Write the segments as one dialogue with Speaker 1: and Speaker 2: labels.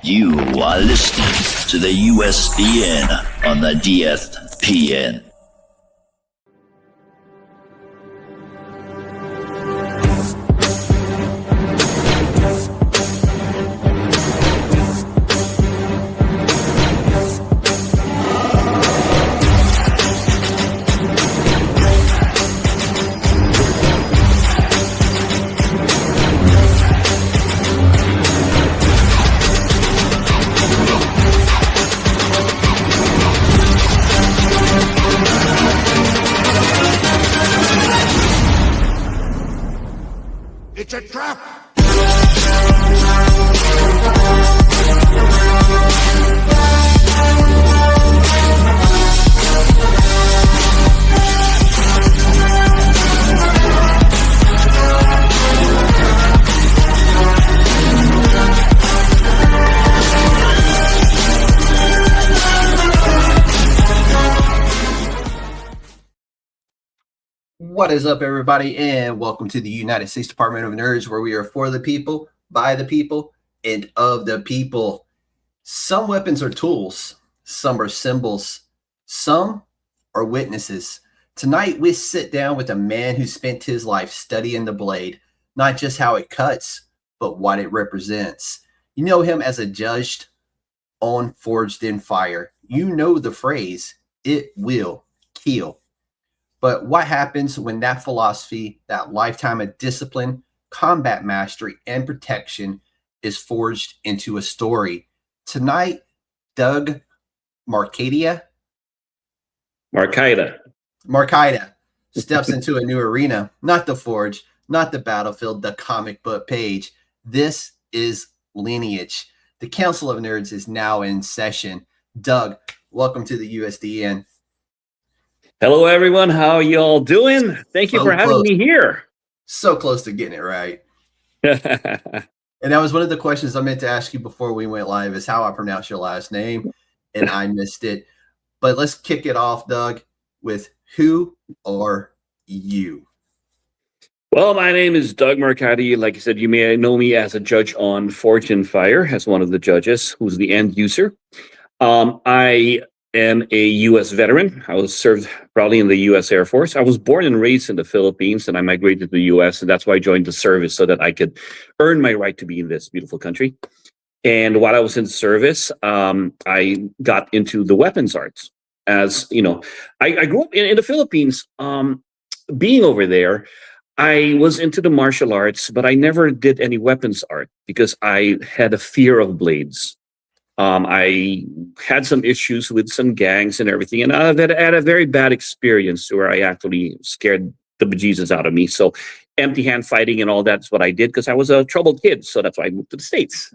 Speaker 1: You are listening to the USDN on the DFPN.
Speaker 2: It's a trap!
Speaker 3: What is up, everybody, and welcome to the United States Department of Nerds, where we are for the people, by the people, and of the people. Some weapons are tools, some are symbols, some are witnesses. Tonight, we sit down with a man who spent his life studying the blade, not just how it cuts, but what it represents. You know him as a judge on ForgedInFire. You know the phrase, "It will kill." But what happens when that philosophy, that lifetime of discipline, combat mastery, and protection is forged into a story? Tonight, Doug Marcaida steps into a new arena, not the forge, not the battlefield, the comic book page. This is Lineage. The Council of Nerds is now in session. Doug, welcome to the USDN.
Speaker 4: Hello, everyone. How are you all doing? Thank you for having me here.
Speaker 3: So close to getting it right. And that was one of the questions I meant to ask you before we went live, is how I pronounce your last name, and I missed it. But let's kick it off, Doug, with who are you?
Speaker 4: Well, my name is Doug Marcaida. Like you said, you may know me as a judge on ForgedInFire, as one of the judges who's the end user. I am a U.S. veteran. I was served probably in the U.S. Air Force. I was born and raised in the Philippines, and I migrated to the U.S., and that's why I joined the service, so that I could earn my right to be in this beautiful country. And while I was in the service, I got into the weapons arts. As you know, I grew up in the Philippines. Being over there, I was into the martial arts, but I never did any weapons art because I had a fear of blades. I had some issues with some gangs and everything, and I had a very bad experience where I actually scared the bejesus out of me. So empty hand fighting and all that's what I did, because I was a troubled kid. So that's why I moved to the States.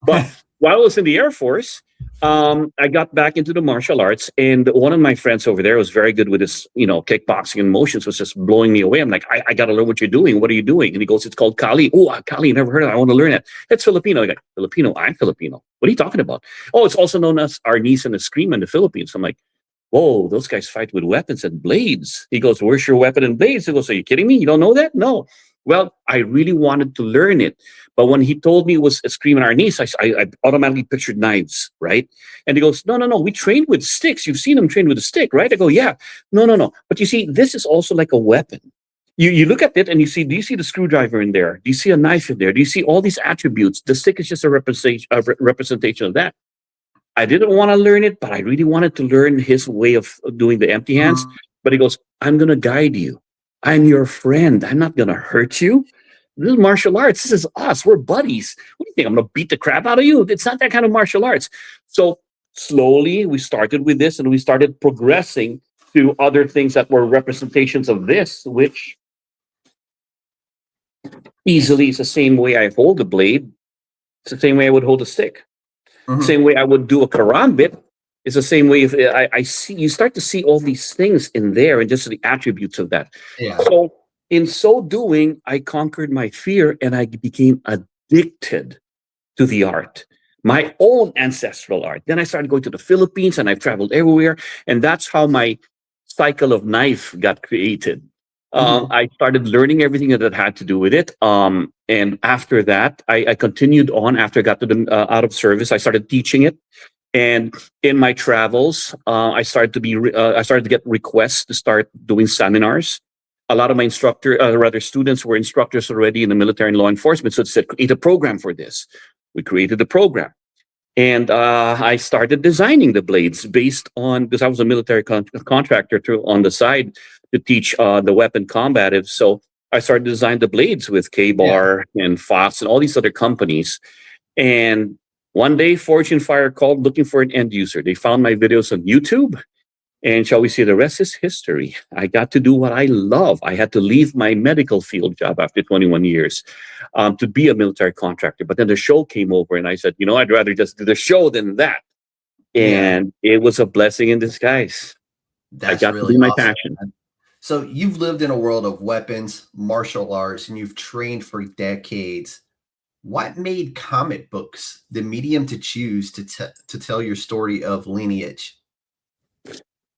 Speaker 4: But while I was in the Air Force, I got back into the martial arts, and one of my friends over there was very good with his, kickboxing and motions, was just blowing me away. I'm like, I got to learn what you're doing. What are you doing? And he goes, it's called K.E.A.L. Oh, K.E.A.L, never heard of it. I want to learn it. It's Filipino. I go, Filipino? I'm Filipino. What are you talking about? Oh, it's also known as arnis and eskrima in the Philippines. I'm like, whoa, those guys fight with weapons and blades. He goes, where's your weapon and blades? He goes, are you kidding me? You don't know that? No. Well, I really wanted to learn it. But when he told me it was eskrima and arnis, I automatically pictured knives, right? And he goes, no, we train with sticks. You've seen them train with a stick, right? I go, yeah. No. But you see, this is also like a weapon. You look at it and you see, do you see the screwdriver in there? Do you see a knife in there? Do you see all these attributes? The stick is just a representation of that. I didn't want to learn it, but I really wanted to learn his way of doing the empty hands. But he goes, I'm going to guide you. I'm your friend. I'm not going to hurt you. This is martial arts. This is us. We're buddies. What do you think? I'm going to beat the crap out of you? It's not that kind of martial arts. So slowly we started with this, and we started progressing to other things that were representations of this, which easily is the same way I hold a blade. It's the same way I would hold a stick. Same way I would do a karambit. It's the same way. If I see, you start to see all these things in there, and just the attributes of that.
Speaker 3: Yeah.
Speaker 4: So in so doing, I conquered my fear, and I became addicted to the art, my own ancestral art. Then I started going to the Philippines, and I've traveled everywhere, and that's how my cycle of knife got created. I started learning everything that it had to do with it. And after that, I continued on. After I got to the out of service, I started teaching it. And in my travels, I started to get requests to start doing seminars. A lot of my students were instructors already in the military and law enforcement. So it said, create a program for this. We created the program. And I started designing the blades based on, because I was a military contractor on the side to teach the weapon combatives. So I started to design the blades with K.E.A.L and Fox and all these other companies. And one day, ForgedInFire called looking for an end user. They found my videos on YouTube. And shall we say, the rest is history. I got to do what I love. I had to leave my medical field job after 21 years to be a military contractor. But then the show came over and I said, I'd rather just do the show than that. And it was a blessing in disguise.
Speaker 3: That's
Speaker 4: I got
Speaker 3: really
Speaker 4: to do my
Speaker 3: awesome.
Speaker 4: passion.
Speaker 3: So you've lived in a world of weapons, martial arts, and you've trained for decades. What made comic books the medium to choose to tell your story of lineage?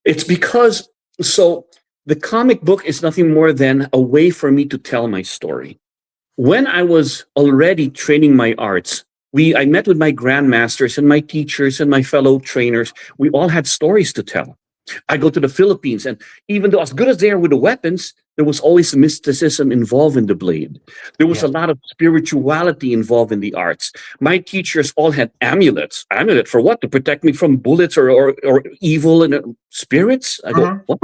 Speaker 4: It's because, the comic book is nothing more than a way for me to tell my story. When I was already training my arts, I met with my grandmasters and my teachers and my fellow trainers. We all had stories to tell. I go to the Philippines, and even though as good as they are with the weapons, there was always mysticism involved in the blade. There was a lot of spirituality involved in the arts. My teachers all had amulets. Amulet for what? To protect me from bullets or evil and spirits? I go, what?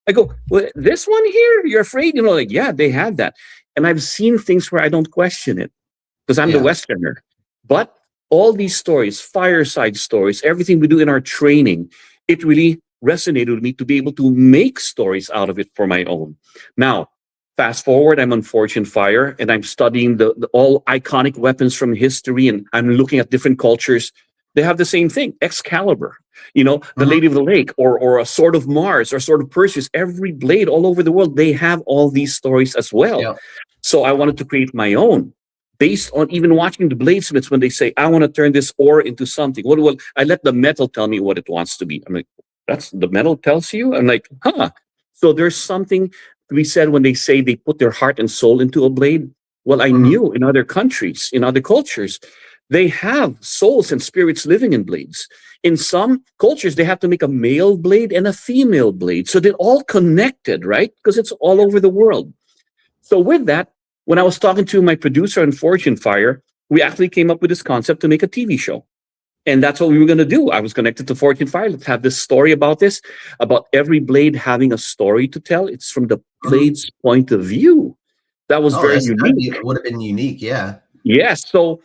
Speaker 4: I go, well, this one here, you're afraid? Yeah, they have that. And I've seen things where I don't question it because I'm the Westerner. But all these stories, fireside stories, everything we do in our training, it really resonated with me to be able to make stories out of it for my own. Now, fast forward, I'm on ForgedInFire and I'm studying the all iconic weapons from history, and I'm looking at different cultures. They have the same thing, Excalibur, the Lady of the Lake, or a Sword of Mars, or Sword of Perseus. Every blade all over the world, they have all these stories as well. Yeah. So I wanted to create my own, based on even watching the bladesmiths when they say, I want to turn this ore into something. Well, I let the metal tell me what it wants to be. I'm like, that's the metal tells you? I'm like, So there's something to be said when they say they put their heart and soul into a blade. Well, I knew in other countries, in other cultures, they have souls and spirits living in blades. In some cultures, they have to make a male blade and a female blade. So they're all connected, right? Because it's all over the world. So with that, when I was talking to my producer on ForgedInFire, we actually came up with this concept to make a TV show. And that's what we were going to do. I was connected to ForgedInFire. Let's have this story about every blade having a story to tell. It's from the blade's point of view. That was very unique.
Speaker 3: It would have been unique, yeah.
Speaker 4: Yes. So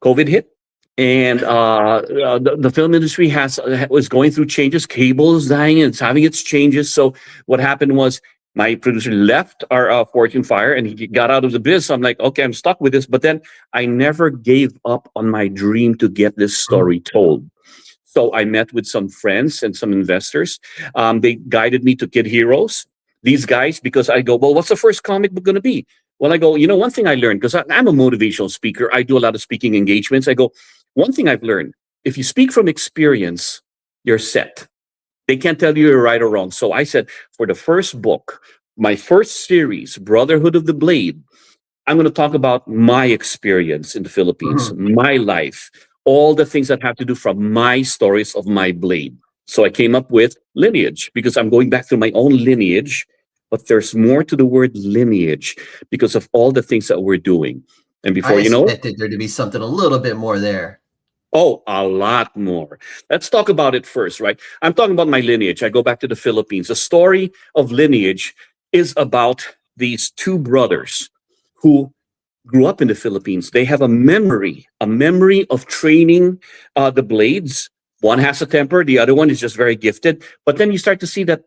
Speaker 4: COVID hit, and the film industry was going through changes. Cable is dying, and it's having its changes. So what happened was, my producer left our ForgedInFire and he got out of the business. I'm like, okay, I'm stuck with this. But then I never gave up on my dream to get this story told. So I met with some friends and some investors. They guided me to Kid Heroes. These guys, because I go, well, what's the first comic book going to be? Well, I go, one thing I learned, because I'm a motivational speaker. I do a lot of speaking engagements. I go, one thing I've learned, if you speak from experience, you're set. They can't tell you you're right or wrong. So I said, for the first book, my first series, Brotherhood of the Blade, I'm going to talk about my experience in the Philippines, my life, all the things that have to do from my stories of my blade. So I came up with lineage, because I'm going back through my own lineage, but there's more to the word lineage because of all the things that we're doing. And before you know it,
Speaker 3: there to be something a little bit more there.
Speaker 4: Oh, a lot more. Let's talk about it first, right? I'm talking about my lineage. I go back to the Philippines. The story of lineage is about these two brothers who grew up in the Philippines. They have a memory of training the blades. One has a temper, the other one is just very gifted. But then you start to see that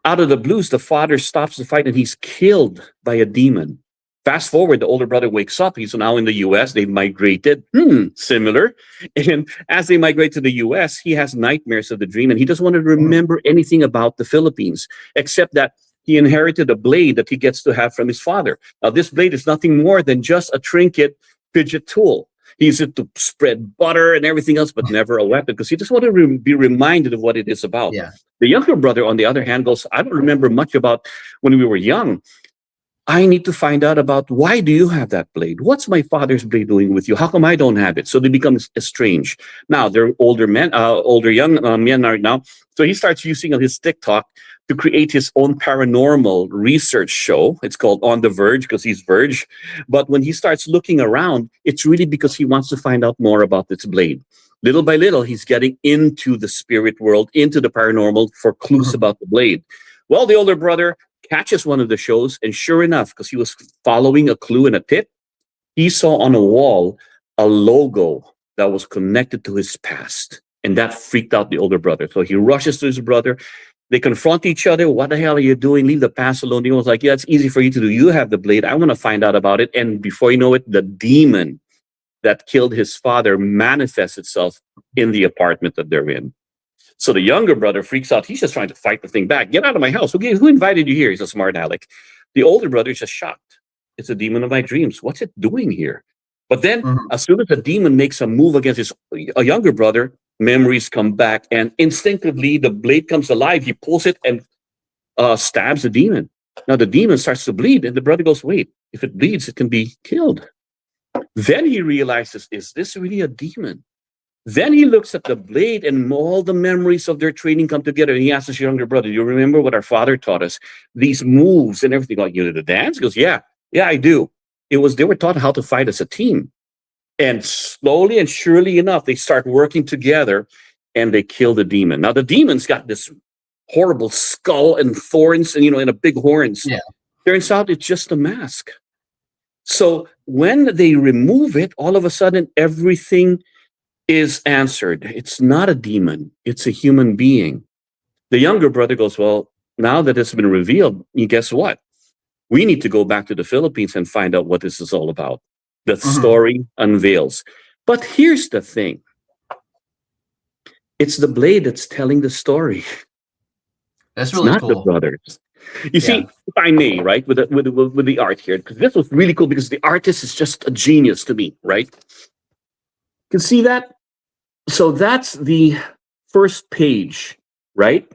Speaker 4: out of the blues, the father stops the fight and he's killed by a demon. Fast forward, the older brother wakes up. He's now in the U.S. They've migrated. Similar. And as they migrate to the U.S., he has nightmares of the dream, and he doesn't want to remember anything about the Philippines, except that he inherited a blade that he gets to have from his father. Now, this blade is nothing more than just a trinket fidget tool. He uses it to spread butter and everything else, but never a weapon, because he just wanted to be reminded of what it is about.
Speaker 3: Yeah.
Speaker 4: The younger brother, on the other hand, goes, I don't remember much about when we were young. I need to find out about why do you have that blade? What's my father's blade doing with you? How come I don't have it? So they become estranged. Now they're older men, older young men right now. So he starts using his TikTok to create his own paranormal research show. It's called On the Verge because he's Verge. But when he starts looking around, it's really because he wants to find out more about this blade. Little by little, he's getting into the spirit world, into the paranormal for clues about the blade. Well, the older brother catches one of the shows, and sure enough, because he was following a clue and a tip, he saw on a wall a logo that was connected to his past. And that freaked out the older brother. So he rushes to his brother. They confront each other. What the hell are you doing? Leave the past alone. He was like, yeah, it's easy for you to do. You have the blade. I want to find out about it. And before you know it, the demon that killed his father manifests itself in the apartment that they're in. So the younger brother freaks out. He's just trying to fight the thing back. Get out of my house. Who invited you here? He's a smart aleck. The older brother is just shocked. It's a demon of my dreams. What's it doing here? But then as soon as the demon makes a move against a younger brother, memories come back. And instinctively, the blade comes alive. He pulls it and stabs the demon. Now the demon starts to bleed. And the brother goes, wait, if it bleeds, it can be killed. Then he realizes, is this really a demon? Then he looks at the blade and all the memories of their training come together. And he asks his younger brother, you remember what our father taught us? These moves and everything. Like, you know, the dance? He goes, yeah, I do. They were taught how to fight as a team. And slowly and surely enough, they start working together and they kill the demon. Now, the demon's got this horrible skull and thorns and, and a big horns. Yeah. Turns out it's just a mask. So when they remove it, all of a sudden, everything is answered. It's not a demon. It's a human being. The younger brother goes, well, now that it's been revealed, guess what? We need to go back to the Philippines and find out what this is all about. The story unveils. But here's the thing. It's the blade that's telling the story.
Speaker 3: That's really
Speaker 4: not
Speaker 3: cool.
Speaker 4: The brothers. You see, if I may, right, with the art here, because this was really cool because the artist is just a genius to me, right? You can see that? So that's the first page, right?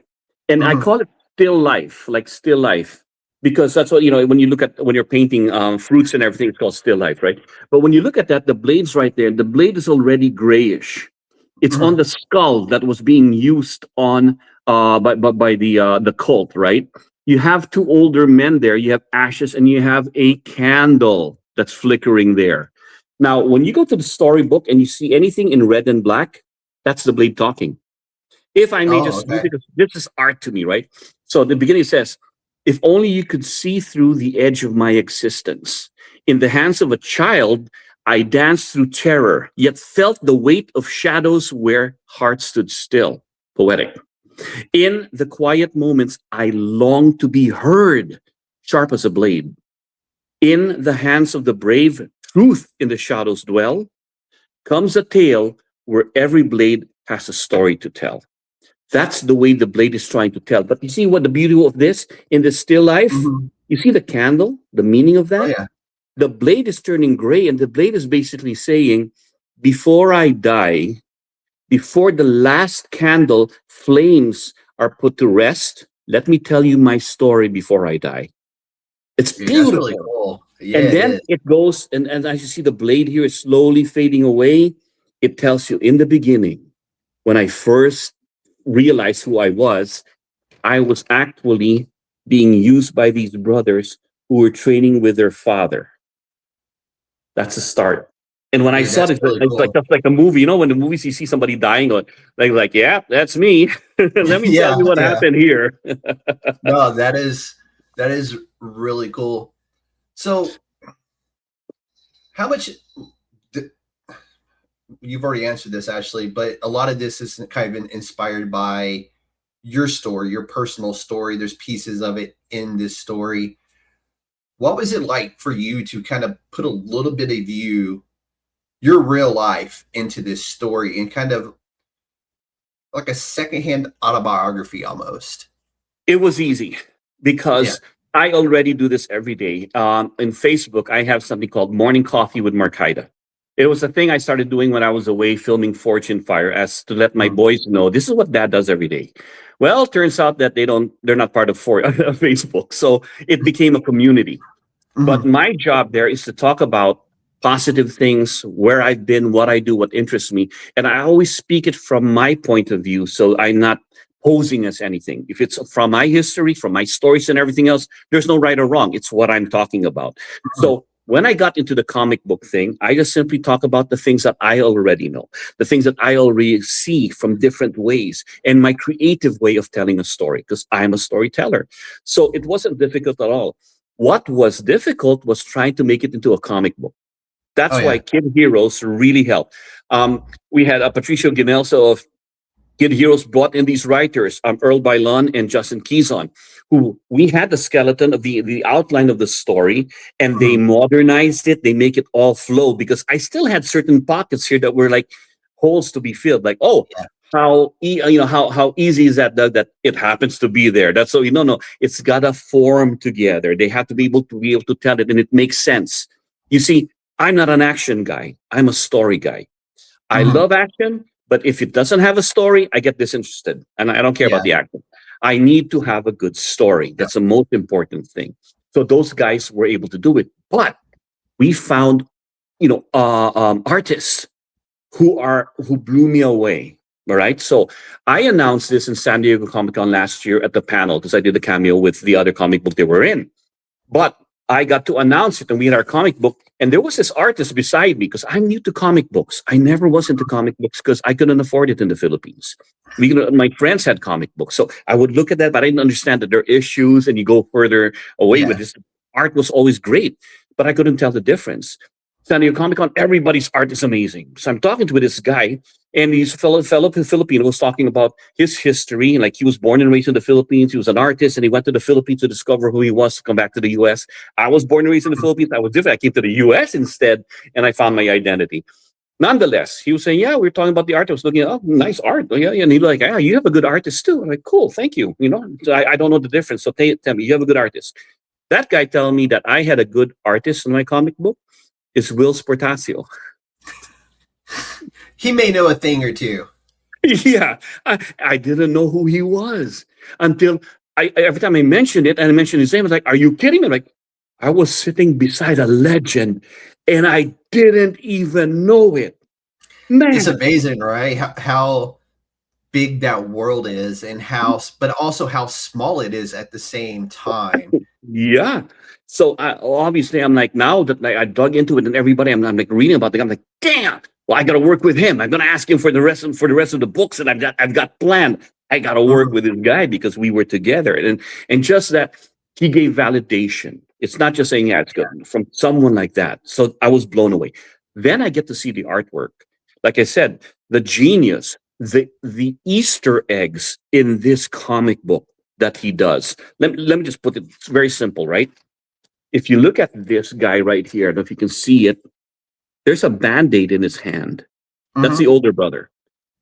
Speaker 4: And I call it still life, like still life, because that's what, when you're painting fruits and everything, it's called still life, right? But when you look at that, the blade's right there. The blade is already grayish. It's on the skull that was being used on by the cult, right? You have two older men there. You have ashes and you have a candle that's flickering there. Now, when you go to the storybook and you see anything in red and black, that's the blade talking. If I may because this is art to me, right? So the beginning says, if only you could see through the edge of my existence. In the hands of a child, I danced through terror, yet felt the weight of shadows where hearts stood still. Poetic. In the quiet moments, I long to be heard, sharp as a blade. In the hands of the brave, truth in the shadows dwell. Comes a tale where every blade has a story to tell. That's the way the blade is trying to tell. But you see what the beauty of this in the still life? You see the candle, the meaning of that? Oh, yeah. The blade is turning gray, and the blade is basically saying, before I die, before the last candle flames are put to rest, let me tell you my story before I die. It's beautiful. That's really cool. Yeah, and then it goes, and as you see the blade here is slowly fading away. It tells you in the beginning, when I first realized who I was actually being used by these brothers who were training with their father. That's a start. And when I saw this, really cool. That's like a movie. When the movies you see somebody dying, like yeah, that's me. Let me tell you what happened here.
Speaker 3: No, that is really cool. So, how much? You've already answered this, Ashley, but a lot of this is kind of inspired by your story, your personal story. There's pieces of it in this story. What was it like for you to kind of put a little bit of your real life into this story and kind of like a secondhand autobiography almost?
Speaker 4: It was easy because I already do this every day. In Facebook, I have something called Morning Coffee with Marcaida. It was a thing I started doing when I was away filming ForgedInFire, as to let my boys know this is what Dad does every day. Well, it turns out that they're not part of Facebook, so it became a community. But my job there is to talk about positive things, where I've been, what I do, what interests me. And I always speak it from my point of view. So I'm not posing as anything. If it's from my history, from my stories and everything else, there's no right or wrong. It's what I'm talking about. So when I got into the comic book thing, I just simply talk about the things that I already know, the things that I already see from different ways, and my creative way of telling a story, because I'm a storyteller. So it wasn't difficult at all. What was difficult was trying to make it into a comic book. That's why Kid Heroes really helped. We had Patricio Ginelso of Kid Heroes brought in these writers, Earl Bailon and Justin Keyson, who we had the skeleton of the outline of the story, and they modernized it. They make it all flow, because I still had certain pockets here that were like holes to be filled. Like, how easy is that, Doug, that it happens to be there? That's so no, it's got to form together. They have to be able to tell it, and it makes sense. You see, I'm not an action guy. I'm a story guy. I love action, but if it doesn't have a story, I get disinterested, and I don't care about the action. I need to have a good story. That's the most important thing. So those guys were able to do it, but we found, artists who blew me away. All right. So I announced this in San Diego Comic-Con last year at the panel, because I did a cameo with the other comic book they were in. But I got to announce it, and we had our comic book, and there was this artist beside me, because I'm new to comic books. I never was into comic books because I couldn't afford it in the Philippines. My friends had comic books, so I would look at that, but I didn't understand that there are issues, and you go further away with this. Art was always great, but I couldn't tell the difference. San Diego Comic-Con, everybody's art is amazing. So I'm talking to this guy, and he's a fellow Filipino, was talking about his history. Like, he was born and raised in the Philippines. He was an artist, and he went to the Philippines to discover who he was, to come back to the U.S. I was born and raised in the Philippines. I was different. I came to the U.S. instead, and I found my identity. Nonetheless, he was saying, we were talking about the art. I was looking at, nice art. And he was like, you have a good artist too. I'm like, cool, thank you. So I don't know the difference. So tell me, you have a good artist. That guy telling me that I had a good artist in my comic book is Will Sportasio.
Speaker 3: He may know a thing or two.
Speaker 4: Yeah, I didn't know who he was until every time I mentioned it and I mentioned his name, I was like, are you kidding me? Like, I was sitting beside a legend and I didn't even know it. Man.
Speaker 3: It's amazing, right? How big that world is, and but also how small it is at the same time.
Speaker 4: Yeah. So obviously, I'm like, now that I dug into it, and everybody, I'm like reading about it, I'm like, damn. Well, I got to work with him. I'm going to ask him for the rest of the books that I've got planned. I got to work with this guy because we were together, and just that he gave validation. It's not just saying, it's good from someone like that. So I was blown away. Then I get to see the artwork. Like I said, the genius, the Easter eggs in this comic book that he does. Let me just put it, it's very simple, right? If you look at this guy right here, I don't know if you can see it, there's a Band-Aid in his hand. That's the older brother.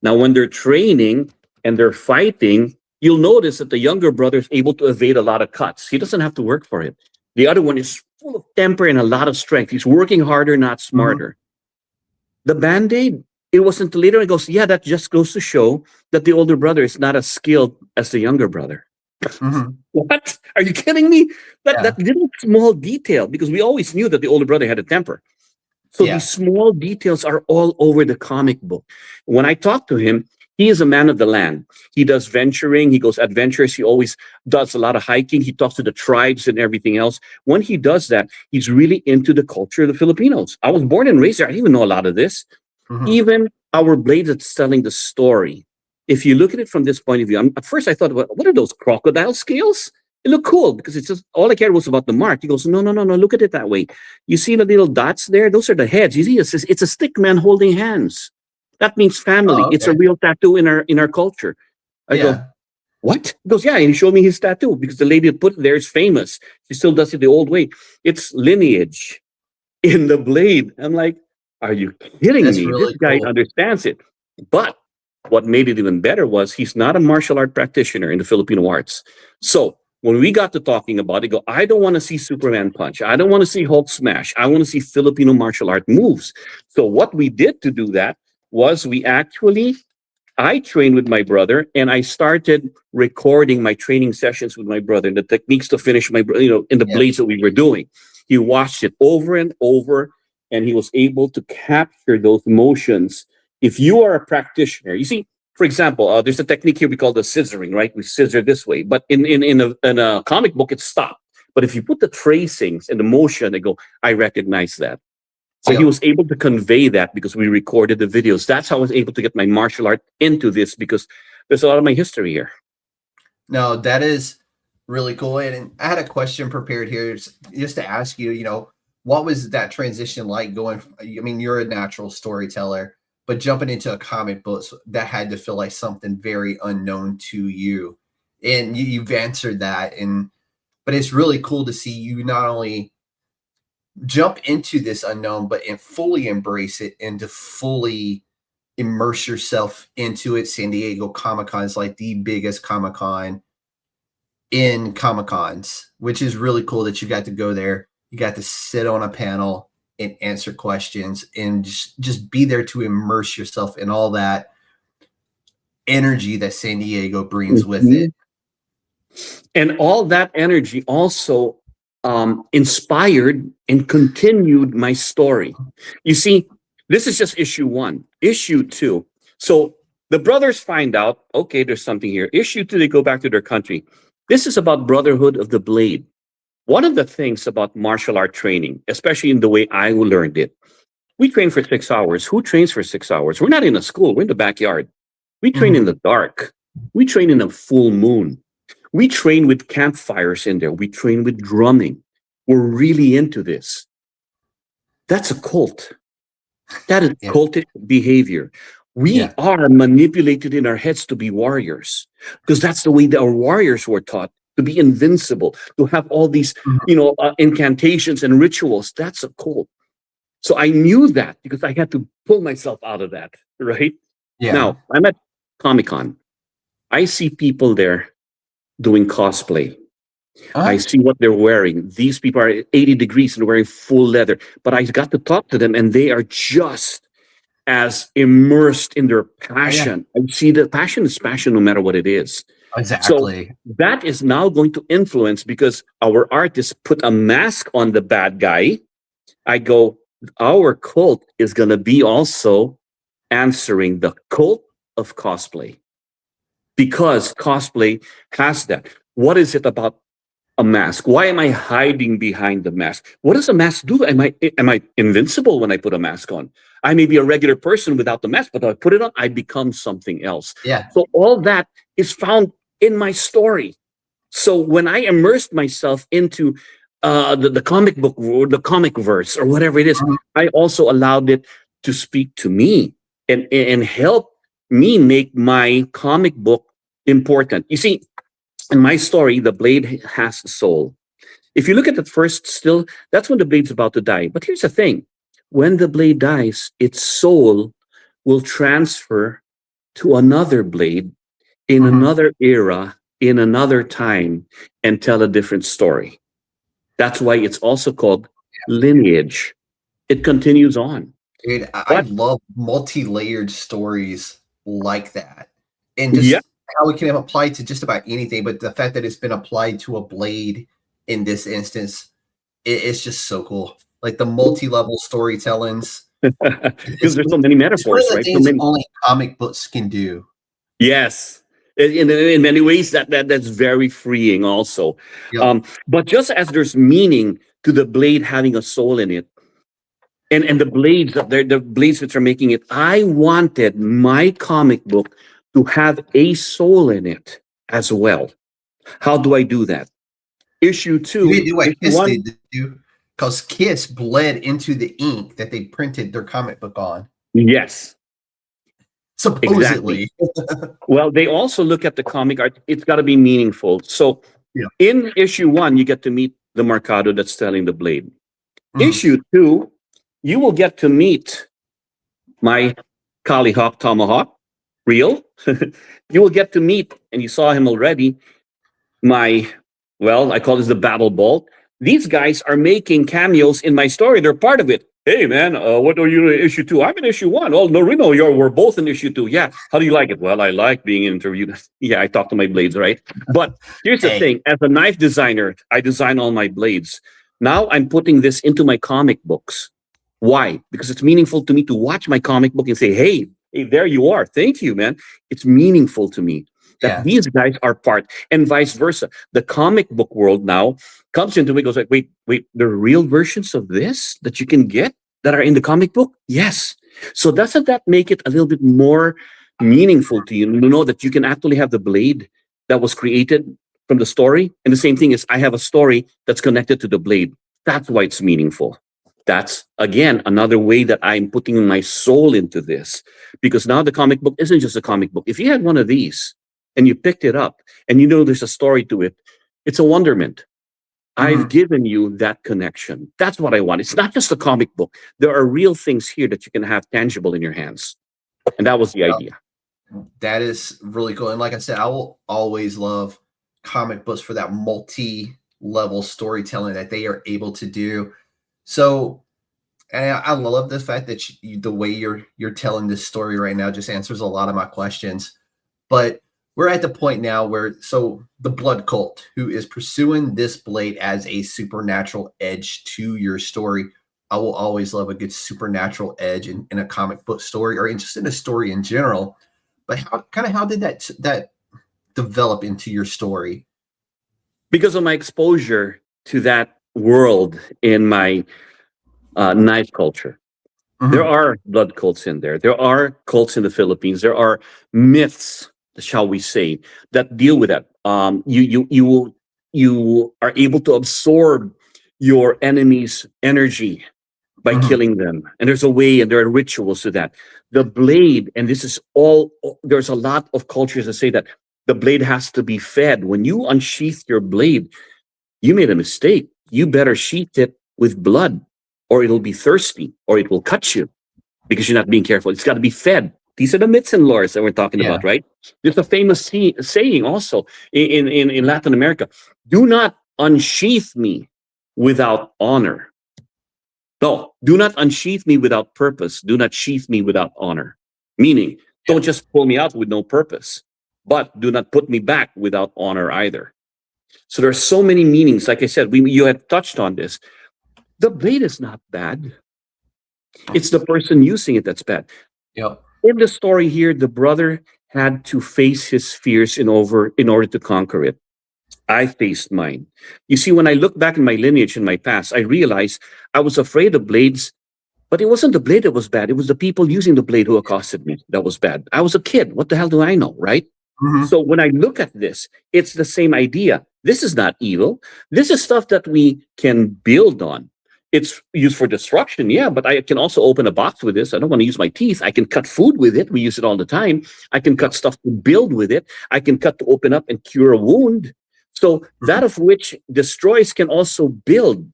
Speaker 4: Now, when they're training and they're fighting, you'll notice that the younger brother is able to evade a lot of cuts. He doesn't have to work for it. The other one is full of temper and a lot of strength. He's working harder, not smarter. The Band-Aid, it wasn't until later he goes, that just goes to show that the older brother is not as skilled as the younger brother. What? Are you kidding me? That little small detail, because we always knew that the older brother had a temper. So these small details are all over the comic book. When I talk to him, he is a man of the land. He does venturing. He goes adventures. He always does a lot of hiking. He talks to the tribes and everything else. When he does that, he's really into the culture of the Filipinos. I was born and raised there. I didn't even know a lot of this. Even our blade that's telling the story. If you look at it from this point of view, at first I thought, what are those crocodile scales? It looked cool because it's just all I cared was about the mark. He goes, no, look at it that way. You see the little dots there? Those are the heads. You see, it's a stick man holding hands. That means family. Oh, okay. It's a real tattoo in our culture. I go, what? He goes, and he showed me his tattoo because the lady that put it there is famous. She still does it the old way. It's lineage in the blade. I'm like, are you kidding me? Really this guy understands it. But what made it even better was he's not a martial art practitioner in the Filipino arts. So when we got to talking about it, I don't want to see Superman punch. I don't want to see Hulk smash. I want to see Filipino martial art moves. So what we did to do that was I trained with my brother and I started recording my training sessions with my brother and the techniques to finish in the blades that we were doing. He watched it over and over, and he was able to capture those emotions. If you are a practitioner, you see, for example, there's a technique here we call the scissoring, right? We scissor this way, but in a comic book, it's stopped. But if you put the tracings and the motion, they go, I recognize that. So he was able to convey that because we recorded the videos. That's how I was able to get my martial art into this, because there's a lot of my history here.
Speaker 3: No, that is really cool. And I had a question prepared here just to ask you, what was that transition like going? I mean, you're a natural storyteller, but jumping into a comic book, that had to feel like something very unknown to you. And you've answered that. But it's really cool to see you not only jump into this unknown, but fully embrace it and to fully immerse yourself into it. San Diego Comic-Con is like the biggest Comic-Con in Comic-Cons, which is really cool that you got to go there. You got to sit on a panel and answer questions and just be there to immerse yourself in all that energy that San Diego brings with it.
Speaker 4: And all that energy also inspired and continued my story. You see, this is just issue 1. Issue 2. So the brothers find out, okay, there's something here. Issue 2, they go back to their country. This is about Brotherhood of the Blade. One of the things about martial art training, especially in the way I learned it, we train for 6 hours. Who trains for 6 hours? We're not in a school. We're in the backyard. We train in the dark. We train in a full moon. We train with campfires in there. We train with drumming. We're really into this. That's a cult. That is cultic behavior. We are manipulated in our heads to be warriors, because that's the way that our warriors were taught, to be invincible, to have all these, incantations and rituals. That's a cult. So I knew that because I had to pull myself out of that, right? Yeah. Now, I'm at Comic-Con. I see people there doing cosplay. I see what they're wearing. These people are 80 degrees and wearing full leather. But I got to talk to them, and they are just as immersed in their passion. I see that passion is passion no matter what it is.
Speaker 3: Exactly.
Speaker 4: So that is now going to influence, because our artists put a mask on the bad guy. I go, our cult is going to be also answering the cult of cosplay, because cosplay has that. What is it about a mask? Why am I hiding behind the mask? What does a mask do? Am I invincible when I put a mask on? I may be a regular person without the mask, but if I put it on, I become something else. Yeah. So all that is found in my story. So when I immersed myself into the comic book or the comic verse or whatever it is, I also allowed it to speak to me and help me make my comic book important. You see, in my story, the blade has a soul. If you look at the first still, that's when the blade's about to die. But here's the thing. When the blade dies, its soul will transfer to another blade in another era, in another time, and tell a different story. That's why it's also called lineage. It continues on.
Speaker 3: Dude, I love multi-layered stories like that. And just how it can apply to just about anything, but the fact that it's been applied to a blade in this instance, it's just so cool. Like the multi-level storytellings.
Speaker 4: Because there's so many metaphors, right?
Speaker 3: Things only comic books can do.
Speaker 4: Yes. In many ways, that's very freeing also. Yep. But just as there's meaning to the blade having a soul in it, and the blades, the blades which are making it, I wanted my comic book to have a soul in it as well. How do I do that? Issue 2.
Speaker 3: You do what Kiss did, because Kiss bled into the ink that they printed their comic book on.
Speaker 4: Yes.
Speaker 3: Supposedly.
Speaker 4: Exactly. Well, they also look at the comic art. It's got to be meaningful. So in issue 1, you get to meet the Marcaida that's selling the blade. Issue 2, you will get to meet my Kalihawk Tomahawk, real. You will get to meet, and you saw him already, I call this the Battle Bolt. These guys are making cameos in my story. They're part of it. Hey, man, what are you in issue 2? I'm in issue 1. Oh, no, we're both in issue 2. Yeah. How do you like it? Well, I like being interviewed. Yeah, I talk to my blades, right? But here's the thing. As a knife designer, I design all my blades. Now I'm putting this into my comic books. Why? Because it's meaningful to me to watch my comic book and say, hey, there you are. Thank you, man. It's meaningful to me that
Speaker 3: Yeah.
Speaker 4: these guys are part, and vice versa. The comic book world now comes into it, goes like, wait, there are real versions of this that you can get that are in the comic book? Yes. So doesn't that make it a little bit more meaningful to you to know that you can actually have the blade that was created from the story? And the same thing is, I have a story that's connected to the blade. That's why it's meaningful. That's, again, another way that I'm putting my soul into this, because now the comic book isn't just a comic book. If you had one of these and you picked it up and you know there's a story to it, it's a wonderment. I've given you that connection. That's what I want. It's not just a comic book. There are real things here that you can have tangible in your hands. And that was the idea.
Speaker 3: That is really cool. And like I said, I will always love comic books for that multi-level storytelling that they are able to do. So, and I love the fact that the way you're telling this story right now just answers a lot of my questions. But we're at the point now where, so the blood cult who is pursuing this blade as a supernatural edge to your story. I will always love a good supernatural edge in a comic book story, or just in a story in general. But how did that develop into your story?
Speaker 4: Because of my exposure to that world in my knife culture. There are blood cults in there. There are cults in the Philippines. There are myths, shall we say, that deal with that. You are able to absorb your enemy's energy by killing them. And there's a way, and there are rituals to that. The blade, and this is all, there's a lot of cultures that say that the blade has to be fed. When you unsheath your blade, you made a mistake. You better sheath it with blood, or it'll be thirsty, or it will cut you because you're not being careful. It's got to be fed. These are the myths and lores that we're talking about, right? There's a famous saying also in Latin America: do not unsheath me without honor. No, do not unsheath me without purpose. Do not sheath me without honor. Meaning, don't just pull me out with no purpose, but do not put me back without honor either. So there are so many meanings. Like I said, you had touched on this. The blade is not bad. It's the person using it that's bad.
Speaker 3: Yep.
Speaker 4: In the story here, the brother had to face his fears in order to conquer it. I faced mine. You see, when I look back in my lineage in my past, I realized I was afraid of blades, but it wasn't the blade that was bad. It was the people using the blade who accosted me that was bad. I was a kid. What the hell do I know, right? So when I look at this, it's the same idea. This is not evil. This is stuff that we can build on. It's used for destruction, yeah, but I can also open a box with this. I don't want to use my teeth. I can cut food with it. We use it all the time. I can cut stuff to build with it. I can cut to open up and cure a wound. So that of which destroys can also build.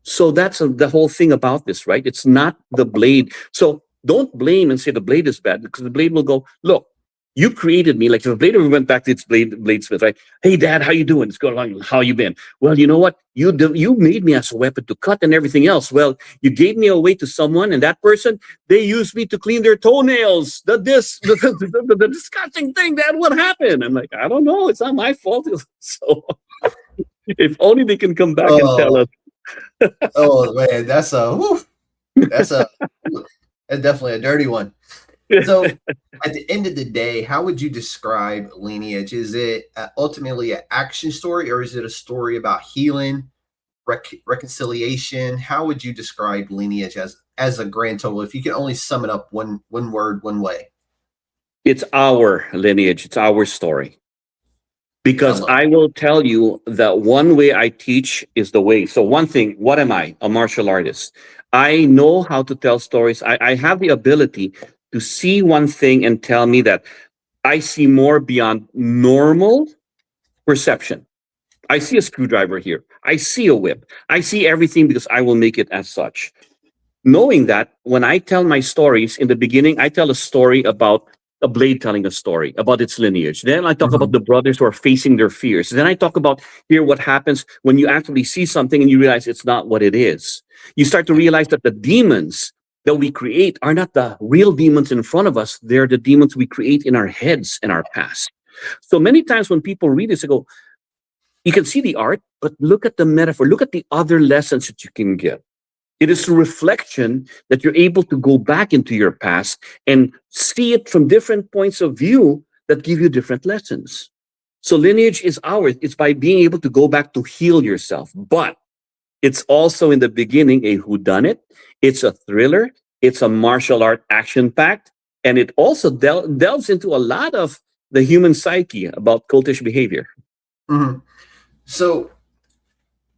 Speaker 4: So that's the whole thing about this, right? It's not the blade. So don't blame and say the blade is bad, because the blade will go, look, you created me. Like if the blade ever went back to its bladesmith, right? Hey, Dad, how you doing? It's going along. How you been? Well, you know what? You made me as a weapon to cut and everything else. Well, you gave me away to someone, and that person, they used me to clean their toenails. The disgusting thing, Dad, what happened? I'm like, I don't know. It's not my fault. So if only they can come back and tell us.
Speaker 3: Oh man, that's definitely a dirty one. So at the end of the day, how would you describe Lineage? Is it ultimately an action story, or is it a story about healing, reconciliation? How would you describe Lineage as a grand total, if you can only sum it up one word, one way? It's
Speaker 4: our lineage. It's our story. Because I will tell you that one way I teach is the way. So one thing, what am I? A martial artist. I know how to tell stories. I have the ability to see one thing and tell me that I see more beyond normal perception. I see a screwdriver here. I see a whip. I see everything because I will make it as such. Knowing that when I tell my stories, in the beginning, I tell a story about a blade telling a story about its lineage. Then I talk about the brothers who are facing their fears. Then I talk about here what happens when you actually see something and you realize it's not what it is. You start to realize that the demons that we create are not the real demons in front of us. They're the demons we create in our heads and our past. So many times when people read this, they go, you can see the art, but look at the metaphor. Look at the other lessons that you can get. It is a reflection that you're able to go back into your past and see it from different points of view that give you different lessons. So lineage is ours. It's by being able to go back to heal yourself. But it's also in the beginning a whodunit. It's a thriller. It's a martial art action-packed. And it also delves into a lot of the human psyche about cultish behavior.
Speaker 3: Mm-hmm. So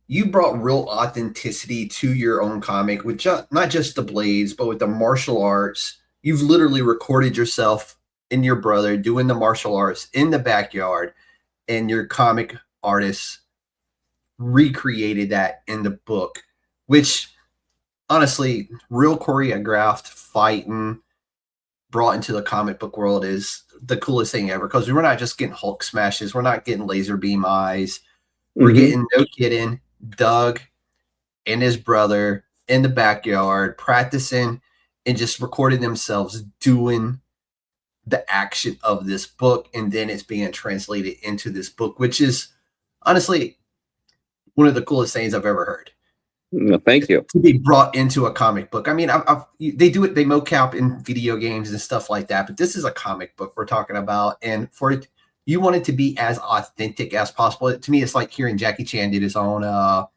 Speaker 3: you brought real authenticity to your own comic with not just the blades, but with the martial arts. You've literally recorded yourself and your brother doing the martial arts in the backyard, and your comic artists recreated that in the book, which honestly, real choreographed fighting brought into the comic book world is the coolest thing ever, because we're not just getting Hulk smashes. We're not getting laser beam eyes. We're getting, no kidding, Doug and his brother in the backyard practicing and just recording themselves doing the action of this book, and then it's being translated into this book, which is honestly one of the coolest things I've ever heard.
Speaker 4: No, thank you.
Speaker 3: To be brought into a comic book. I mean, they do it, they mocap in video games and stuff like that, but this is a comic book we're talking about, and for it, you want it to be as authentic as possible. To me, it's like hearing Jackie Chan did his own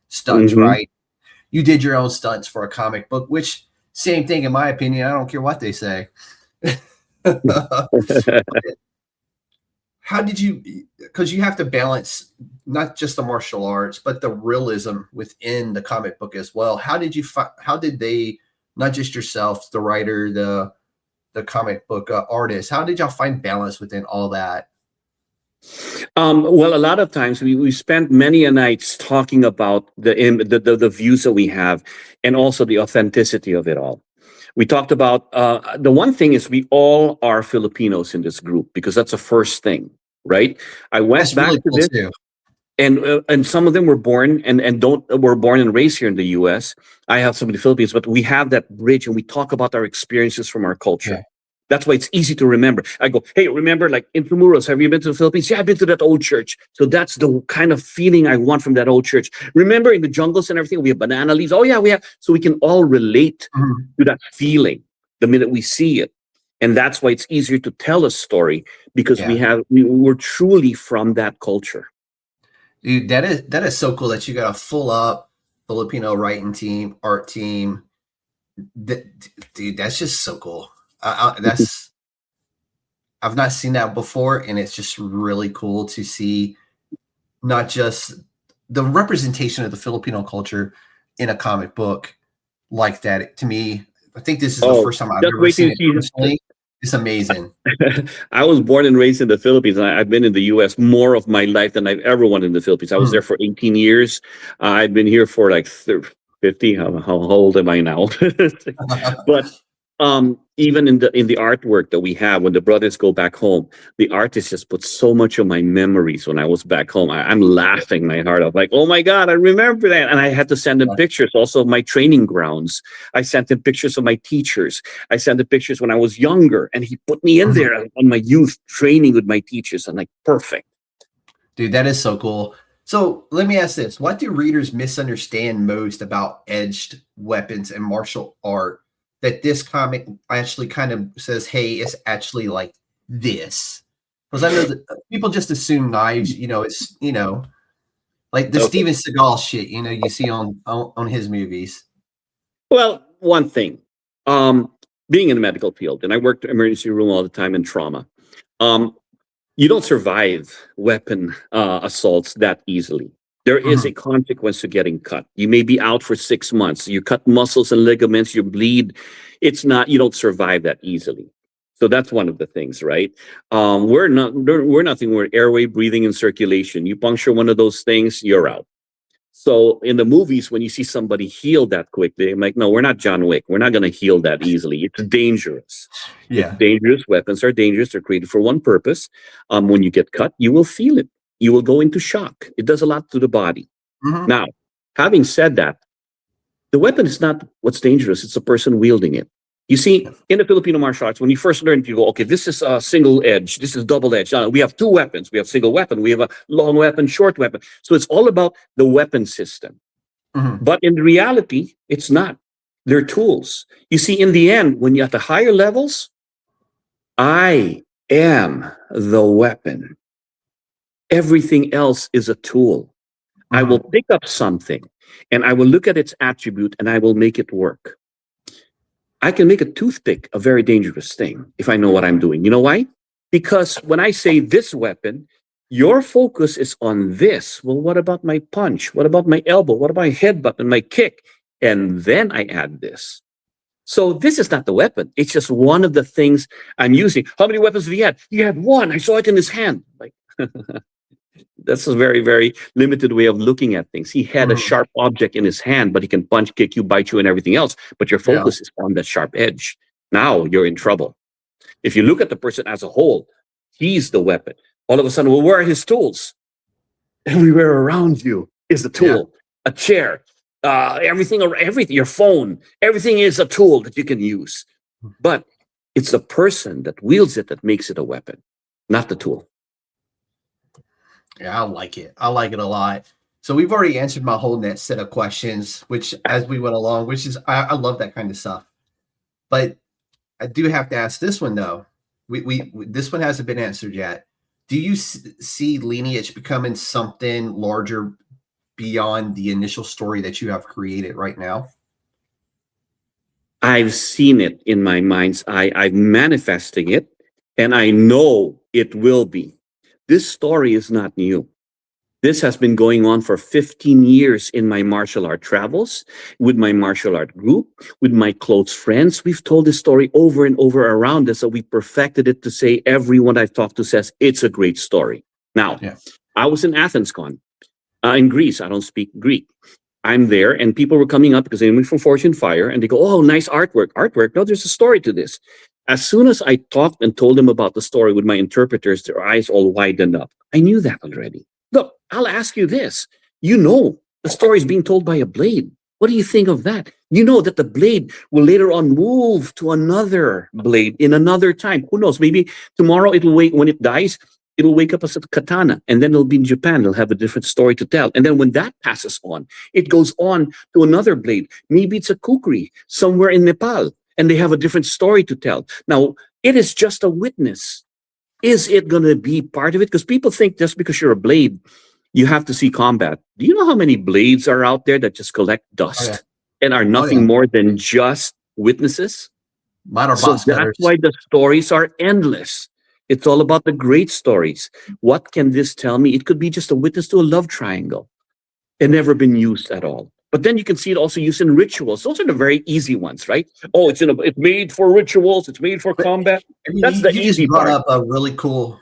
Speaker 3: stunts, right? You did your own stunts for a comic book, which same thing in my opinion. I don't care what they say. How did you, because you have to balance not just the martial arts, but the realism within the comic book as well. How did they, not just yourself, the writer, the comic book artist, how did y'all find balance within all that?
Speaker 4: Well, a lot of times we spent many a nights talking about the views that we have, and also the authenticity of it all. We talked about the one thing is we all are Filipinos in this group, because that's the first thing, right? I went
Speaker 3: That's
Speaker 4: back
Speaker 3: really
Speaker 4: to
Speaker 3: cool
Speaker 4: this,
Speaker 3: too.
Speaker 4: and some of them were born were born and raised here in the U.S. I have some in the Philippines, but we have that bridge, and we talk about our experiences from our culture.
Speaker 3: Yeah.
Speaker 4: That's why it's easy to remember. I go, hey, remember, like in Intramuros, have you been to the Philippines? Yeah, I've been to that old church. So that's the kind of feeling I want from that old church. Remember in the jungles and everything, we have banana leaves. Oh yeah, we have. So we can all relate to that feeling the minute we see it. And that's why it's easier to tell a story, because we're truly from that culture.
Speaker 3: Dude, that is so cool that you got a full up Filipino writing team, art team. Dude, that's just so cool. I've not seen that before, and it's just really cool to see not just the representation of the Filipino culture in a comic book like that. To me, I think this is the first time I've ever seen it personally. It's amazing.
Speaker 4: I was born and raised in the Philippines, and I've been in the U.S. more of my life than I've ever wanted in the Philippines. I was there for 18 years. I've been here for like 50. How old am I now? But even in the artwork that we have, when the brothers go back home, the artist just put so much of my memories when I was back home. I'm laughing my heart off, like, oh my God, I remember that. And I had to send them pictures also of my training grounds. I sent them pictures of my teachers. I sent them pictures when I was younger, and he put me in there on my youth training with my teachers. I'm like, perfect.
Speaker 3: Dude, that is so cool. So let me ask this. What do readers misunderstand most about edged weapons and martial art that this comic actually kind of says, hey, it's actually like this? Because I know that people just assume knives, it's, like the Steven Seagal shit, you see on his movies.
Speaker 4: Well, one thing, being in the medical field, and I worked emergency room all the time in trauma, you don't survive weapon assaults that easily. There is a consequence to getting cut. You may be out for 6 months. You cut muscles and ligaments, you bleed. You don't survive that easily. So that's one of the things, right? We're nothing. We're airway, breathing, and circulation. You puncture one of those things, you're out. So in the movies, when you see somebody heal that quickly, I'm like, no, we're not John Wick. We're not going to heal that easily. It's dangerous.
Speaker 3: Yeah.
Speaker 4: It's dangerous. Weapons are dangerous. They're created for one purpose. When you get cut, you will feel it. You will go into shock. It does a lot to the body. Now, having said that, the weapon is not what's dangerous. It's the person wielding it. You see, in the Filipino martial arts, when you first learn, you go, okay, this is a single edge, this is double edge. We have two weapons. We have single weapon, we have a long weapon, short weapon. So it's all about the weapon system. But in reality, it's not. They're tools. You see, in the end, when you're at the higher levels, I am the weapon. Everything else is a tool. I will pick up something and I will look at its attribute and I will make it work. I can make a toothpick a very dangerous thing if I know what I'm doing. You know why? Because when I say this weapon, your focus is on this. Well, what about my punch? What about my elbow? What about my headbutt and my kick? And then I add this. So this is not the weapon. It's just one of the things I'm using. How many weapons did he have? He had one. I saw it in his hand. Like, that's a very, very limited way of looking at things. He had a sharp object in his hand, but he can punch, kick you, bite you, and everything else. But your focus is on that sharp edge. Now you're in trouble. If you look at the person as a whole, he's the weapon. All of a sudden, well, where are his tools? Everywhere around you is a tool, a chair, everything, your phone, everything is a tool that you can use. But it's the person that wields it that makes it a weapon, not the tool.
Speaker 3: Yeah, I like it. I like it a lot. So we've already answered my whole net set of questions, which as we went along, which is, I love that kind of stuff. But I do have to ask this one though. This one hasn't been answered yet. Do you see Lineage becoming something larger beyond the initial story that you have created right now?
Speaker 4: I've seen it in my mind's eye. I'm manifesting it, and I know it will be. This story is not new. This has been going on for 15 years in my martial art travels, with my martial art group, with my close friends. We've told this story over and over around us, so we perfected it to say everyone I've talked to says it's a great story. Now, I was in Athens Con, in Greece. I don't speak Greek. I'm there, and people were coming up because they knew me from ForgedInFire, and they go, oh, nice artwork. Artwork? No, there's a story to this. As soon as I talked and told them about the story with my interpreters, their eyes all widened up. I knew that already. Look, I'll ask you this. You know the story is being told by a blade. What do you think of that? You know that the blade will later on move to another blade in another time. Who knows? Maybe tomorrow it'll wake, when it dies, it'll wake up as a katana, and then it'll be in Japan. It'll have a different story to tell. And then when that passes on, it goes on to another blade. Maybe it's a kukri somewhere in Nepal, and they have a different story to tell. Now, it is just a witness. Is it going to be part of it? Because people think just because you're a blade, you have to see combat. Do you know how many blades are out there that just collect dust and are nothing more than just witnesses? So that's why the stories are endless. It's all about the great stories. What can this tell me? It could be just a witness to a love triangle and never been used at all. But then you can see it also used in rituals. Those are the very easy ones, right? Oh, it's made for rituals. It's made for combat. I mean, that's the easy part.
Speaker 3: You brought up a really cool.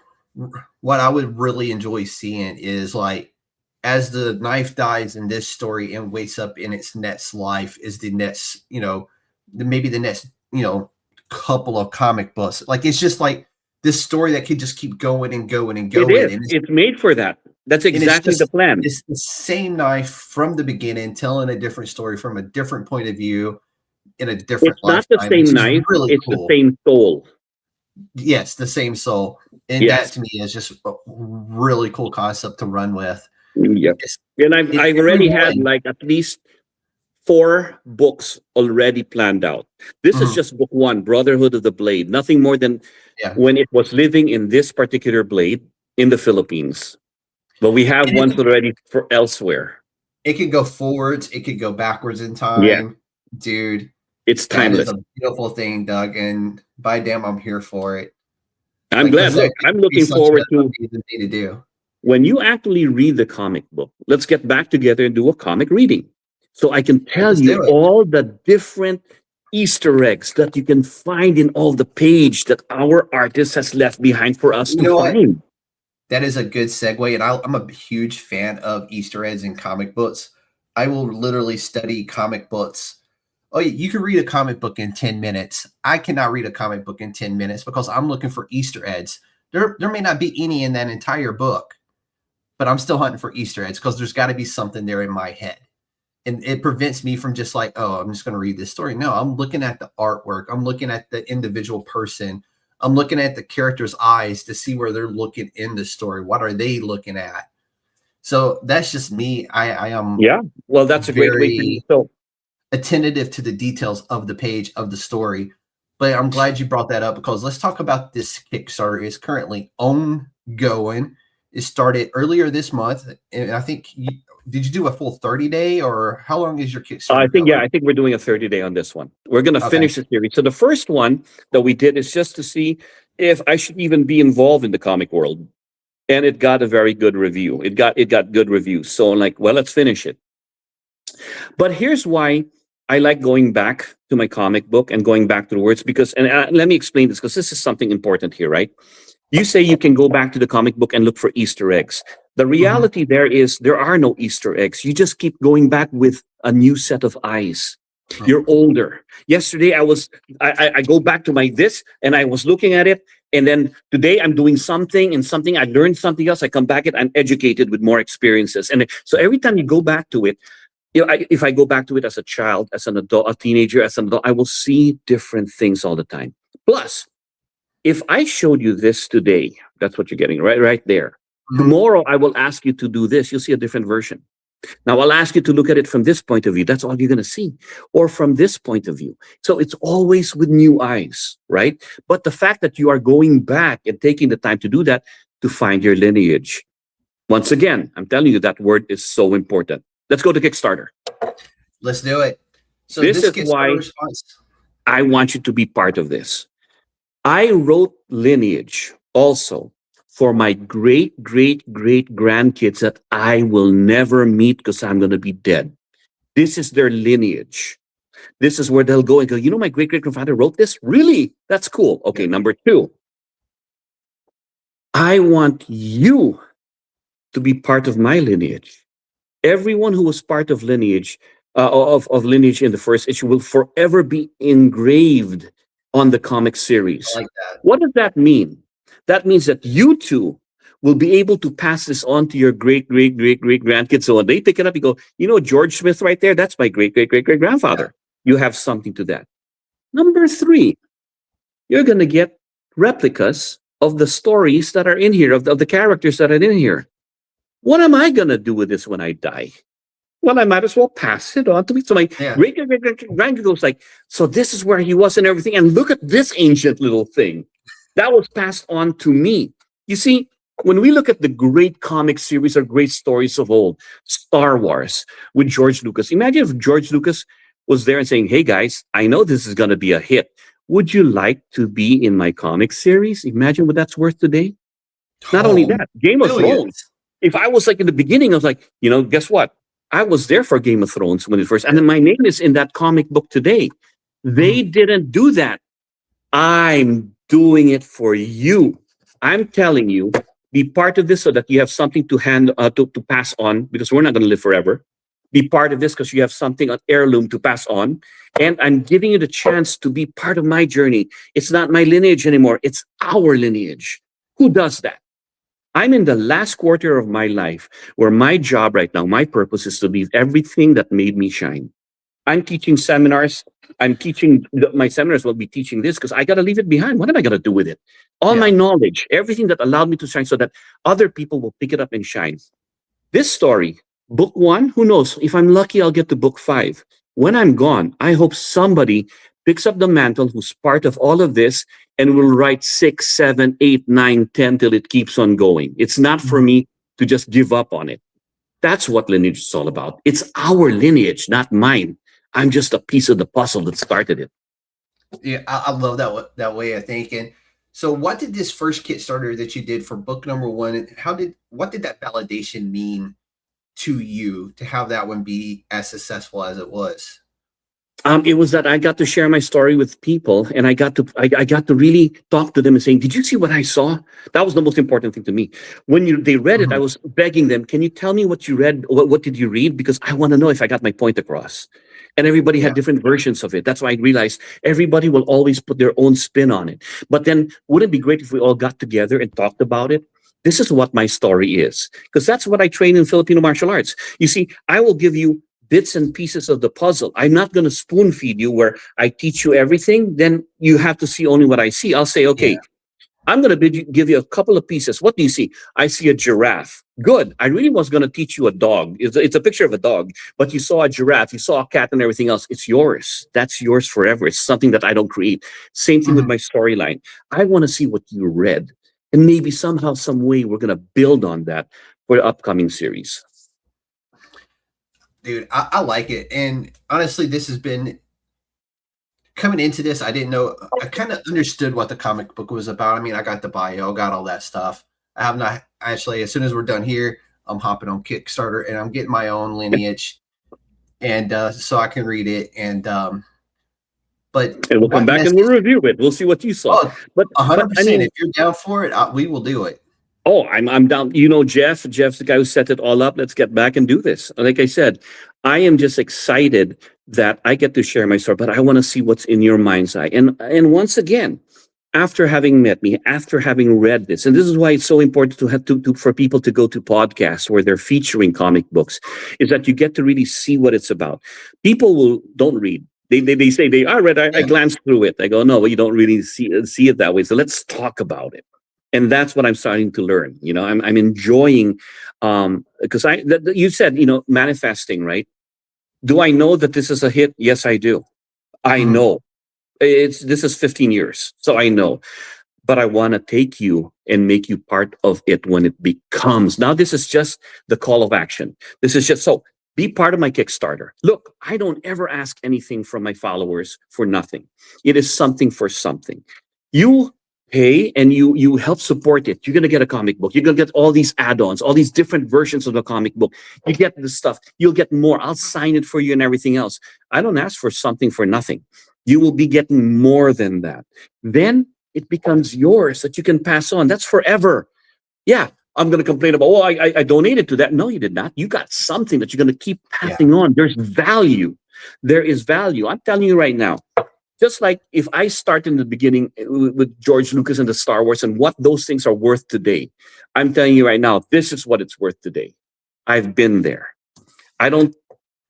Speaker 3: What I would really enjoy seeing is like, as the knife dies in this story and wakes up in its next life, is the next, maybe the next, couple of comic books. Like, it's just like this story that could just keep going and going and going.
Speaker 4: It is. It's made for that. That's exactly the plan.
Speaker 3: It's the same knife from the beginning, telling a different story from a different point of view in a different lifetime.
Speaker 4: It's not the same knife.
Speaker 3: Really
Speaker 4: it's
Speaker 3: cool.
Speaker 4: The same soul.
Speaker 3: Yes, the same soul. And that to me is just a really cool concept to run with.
Speaker 4: Yep. And I've already had like at least 4 books already planned out. This is just book 1, Brotherhood of the Blade. Nothing more than when it was living in this particular blade in the Philippines. But we have ones already for elsewhere.
Speaker 3: It could go forwards. It could go backwards in time.
Speaker 4: Yeah.
Speaker 3: Dude.
Speaker 4: It's timeless.
Speaker 3: That is a beautiful thing, Doug. And by damn, I'm here for it.
Speaker 4: I'm glad. Look, I'm looking forward to
Speaker 3: do.
Speaker 4: When you actually read the comic book. Let's get back together and do a comic reading. So I can tell you all the different Easter eggs that you can find in all the page that our artist has left behind for us to find.
Speaker 3: That is a good segue, and I'm a huge fan of Easter eggs in comic books. I will literally study comic books. Oh, you can read a comic book in 10 minutes. I cannot read a comic book in 10 minutes because I'm looking for Easter eggs. There may not be any in that entire book, but I'm still hunting for Easter eggs because there's got to be something there in my head. And it prevents me from just like, oh, I'm just going to read this story. No, I'm looking at the artwork. I'm looking at the individual person. I'm looking at the character's eyes to see where they're looking in the story. What are they looking at? So that's just me. I am
Speaker 4: well, that's a great way to so
Speaker 3: attentive to the details of the page of the story. But I'm glad you brought that up, because let's talk about this Kickstarter. It's currently ongoing. It started earlier this month, and I think did you do a full 30-day, or how long is your Kickstarter?
Speaker 4: I think we're doing a 30-day on this one. We're going to finish the series. So the first one that we did is just to see if I should even be involved in the comic world, and it got a very good review. It got good reviews. So I'm like, well, let's finish it. But here's why I like going back to my comic book and going back to the words, because, and let me explain this, because this is something important here, right? You say you can go back to the comic book and look for Easter eggs. The reality there is there are no Easter eggs. You just keep going back with a new set of eyes. You're older. Yesterday I go back to my this and I was looking at it, and then today I'm doing something I learned something else. I come back and I'm educated with more experiences. And so every time you go back to it, if I go back to it as a child, as an adult, a teenager, as an adult, I will see different things all the time. Plus, if I showed you this today, that's what you're getting right there. Tomorrow, I will ask you to do this. You'll see a different version. Now, I'll ask you to look at it from this point of view. That's all you're going to see. Or from this point of view. So it's always with new eyes, right? But the fact that you are going back and taking the time to do that, to find your lineage. Once again, I'm telling you, that word is so important. Let's go to Kickstarter.
Speaker 3: Let's do it. So
Speaker 4: this is why I want you to be part of this. I wrote lineage also for my great, great, great grandkids that I will never meet because I'm going to be dead. This is their lineage. This is where they'll go and go, you know, my great, great grandfather wrote this? Really? That's cool. Okay, number 2. I want you to be part of my lineage. Everyone who was part of lineage, of lineage in the first issue will forever be engraved on the comic series.
Speaker 3: I like that.
Speaker 4: What does that mean? That means that you too will be able to pass this on to your great, great, great, great grandkids. So when they pick it up, you go, you know, George Smith right there, that's my great, great, great, great grandfather. Yeah. You have something to that. Number 3, you're going to get replicas of the stories that are in here, of the characters that are in here. What am I going to do with this when I die? Well, I might as well pass it on to me. So my great, great, great, great grandkid goes like, so this is where he was and everything. And look at this ancient little thing. That was passed on to me. You see, when we look at the great comic series or great stories of old, Star Wars with George Lucas, imagine if George Lucas was there and saying, hey guys, I know this is going to be a hit. Would you like to be in my comic series? Imagine what that's worth today. Not only that, Game of Thrones. If I was like in the beginning, I was like, you know, guess what? I was there for Game of Thrones when it first, and then my name is in that comic book today. They didn't do that. I'm doing it for you. I'm telling you, be part of this so that you have something to hand to pass on, because we're not going to live forever. Be part of this because you have something, an heirloom to pass on. And I'm giving you the chance to be part of my journey. It's not my lineage anymore. It's our lineage. Who does that? I'm in the last quarter of my life where my job right now, my purpose is to leave everything that made me shine. I'm teaching seminars. My seminars will be teaching this because I got to leave it behind. What am I going to do with it? All my knowledge, everything that allowed me to shine so that other people will pick it up and shine. This story, book 1, who knows? If I'm lucky, I'll get to book 5. When I'm gone, I hope somebody picks up the mantle who's part of all of this and will write 6, 7, 8, 9, 10 till it keeps on going. It's not for me to just give up on it. That's what lineage is all about. It's our lineage, not mine. I'm just a piece of the puzzle that started it.
Speaker 3: Yeah, I love that way of thinking. So what did this first Kickstarter that you did for book number 1, what did that validation mean to you to have that one be as successful as it was?
Speaker 4: It was that I got to share my story with people, and I got to really talk to them and saying, did you see what I saw? That was the most important thing to me. When they read it, I was begging them, can you tell me what you read? What did you read? Because I want to know if I got my point across. And everybody had different versions of it. That's why I realized everybody will always put their own spin on it. But then wouldn't it be great if we all got together and talked about it? This is what my story is. Because that's what I train in Filipino martial arts. You see, I will give you bits and pieces of the puzzle. I'm not going to spoon feed you where I teach you everything. Then you have to see only what I see. I'll say, okay, I'm going to give you a couple of pieces. What do you see? I see a giraffe. Good. I really was going to teach you a dog. It's a picture of a dog, but you saw a giraffe, you saw a cat and everything else. It's yours. That's yours forever. It's something that I don't create. Same thing with my storyline. I want to see what you read. And maybe somehow, some way, we're going to build on that for the upcoming series.
Speaker 3: Dude, I like it. And honestly, this has been coming into this. I didn't know. I kind of understood what the comic book was about. I mean, I got the bio, got all that stuff. I have not actually, as soon as we're done here, I'm hopping on Kickstarter and I'm getting my own lineage. And so I can read it. And, but
Speaker 4: we'll come back and we'll review it. We'll see what you saw.
Speaker 3: Oh,
Speaker 4: but
Speaker 3: 100%.
Speaker 4: I mean,
Speaker 3: if you're down for it, we will do it.
Speaker 4: Oh, I'm down. You know, Jeff's the guy who set it all up. Let's get back and do this. Like I said, I am just excited that I get to share my story, but I want to see what's in your mind's eye. And once again, after having met me, after having read this, and this is why it's so important to have for people to go to podcasts where they're featuring comic books, is that you get to really see what it's about. People don't read. They say I read. I glanced through it. I go, no, well, you don't really see it that way. So let's talk about it. And that's what I'm starting to learn. You know, I'm enjoying because you said, manifesting, right? Do I know that this is a hit? Yes, I do. I know this is 15 years, so I know. But I want to take you and make you part of it when it becomes. Now, this is just the call of action. This is just so be part of my Kickstarter. Look, I don't ever ask anything from my followers for nothing. It is something for something. You pay and you help support it. You're going to get a comic book. You're going to get all these add-ons, all these different versions of the comic book. You get the stuff. You'll get more. I'll sign it for you and everything else. I don't ask for something for nothing. You will be getting more than that. Then it becomes yours that you can pass on. That's forever. Yeah, I'm going to complain about, I donated to that. No, you did not. You got something that you're going to keep passing on. There's value. There is value. I'm telling you right now. Just like if I start in the beginning with George Lucas and the Star Wars and what those things are worth today, I'm telling you right now, this is what it's worth today. I've been there. I don't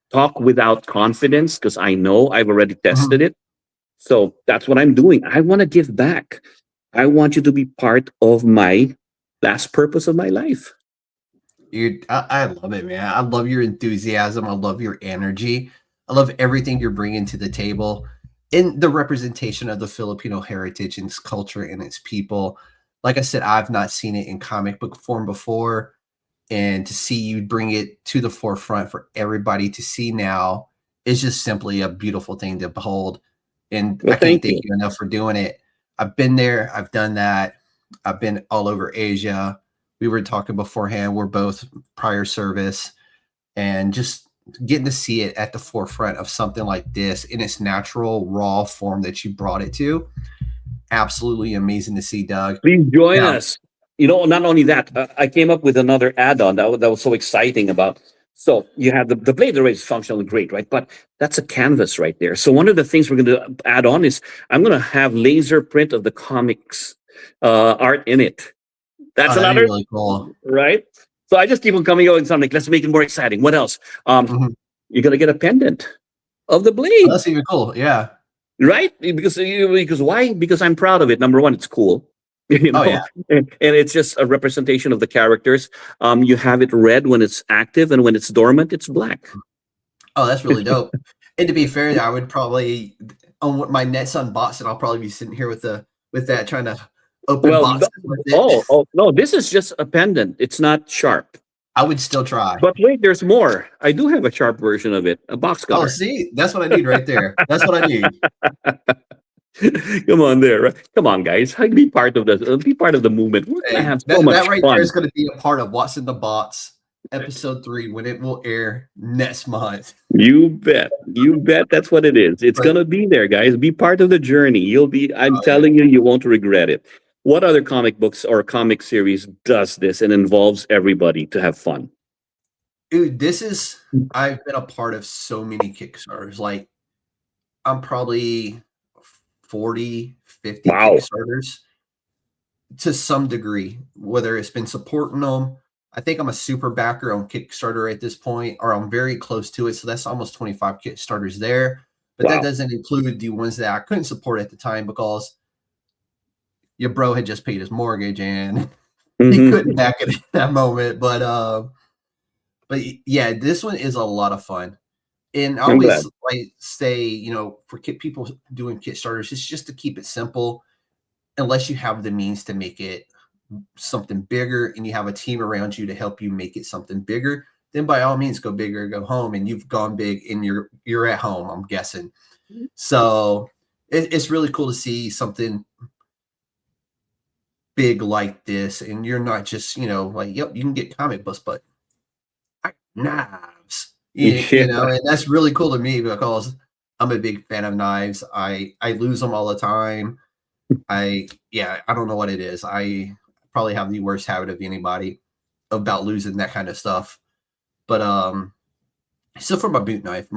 Speaker 4: talk without confidence because I know I've already tested it. So that's what I'm doing. I want to give back. I want you to be part of my last purpose of my life.
Speaker 3: Dude, I love it, man. I love your enthusiasm. I love your energy. I love everything you're bringing to the table. In the representation of the Filipino heritage and its culture and its people. Like I said, I've not seen it in comic book form before. And to see you bring it to the forefront for everybody to see now is just simply a beautiful thing to behold. And I can't thank you enough for doing it. I've been there. I've done that. I've been all over Asia. We were talking beforehand. We're both prior service. And just getting to see it at the forefront of something like this in its natural, raw form that you brought it to. Absolutely amazing to see, Doug.
Speaker 4: Please join us. Not only that, I came up with another add-on that was so exciting about. So you have the blade array is functional and great, right? But that's a canvas right there. So one of the things we're going to add on is I'm going to have laser print of the comics art in it. That's another
Speaker 3: really cool,
Speaker 4: right? So I just keep on coming out and something like, let's make it more exciting. What else? You're gonna get a pendant of the blade.
Speaker 3: Oh, that's even cool, yeah.
Speaker 4: Right? Because why? Because I'm proud of it. Number one, it's cool. And it's just a representation of the characters. You have it red when it's active, and when it's dormant, it's black.
Speaker 3: Oh, that's really dope. And to be fair, I would probably on my next unboxing, I'll probably be sitting here with that trying to open boxes.
Speaker 4: No, this is just a pendant. It's not sharp.
Speaker 3: I would still try.
Speaker 4: But wait, there's more. I do have a sharp version of it, a box cover.
Speaker 3: Oh, see, that's what I need right there. That's what I need.
Speaker 4: Come on, there. Come on, guys. Be part of the movement. We're gonna have so much
Speaker 3: that right
Speaker 4: fun.
Speaker 3: there is going to be a part of What's in the Box, episode 3, when it will air next month.
Speaker 4: You bet. That's what it is. It's gonna be there, guys. Be part of the journey. I'm telling you, you won't regret it. What other comic books or comic series does this and involves everybody to have fun?
Speaker 3: Dude, I've been a part of so many Kickstarters. Like, I'm probably 40, 50 Kickstarters to some degree, whether it's been supporting them I think I'm a super backer on Kickstarter at this point, or I'm very close to it. So that's almost 25 Kickstarters there. But that doesn't include the ones that I couldn't support at the time because your bro had just paid his mortgage and he couldn't back it at that moment. But yeah, this one is a lot of fun. And I always like say, you know, for people doing Kickstarters, it's just to keep it simple, unless you have the means to make it something bigger and you have a team around you to help you make it something bigger. Then by all means, go big or go home, and you've gone big and you're at home, I'm guessing. So it's really cool to see something big like this, and you're not just, you know, like, yep, you can get comic books, but knives, you know, and that's really cool to me because I'm a big fan of knives. I lose them all the time. I don't know what it is. I probably have the worst habit of anybody about losing that kind of stuff. But so for my boot knife,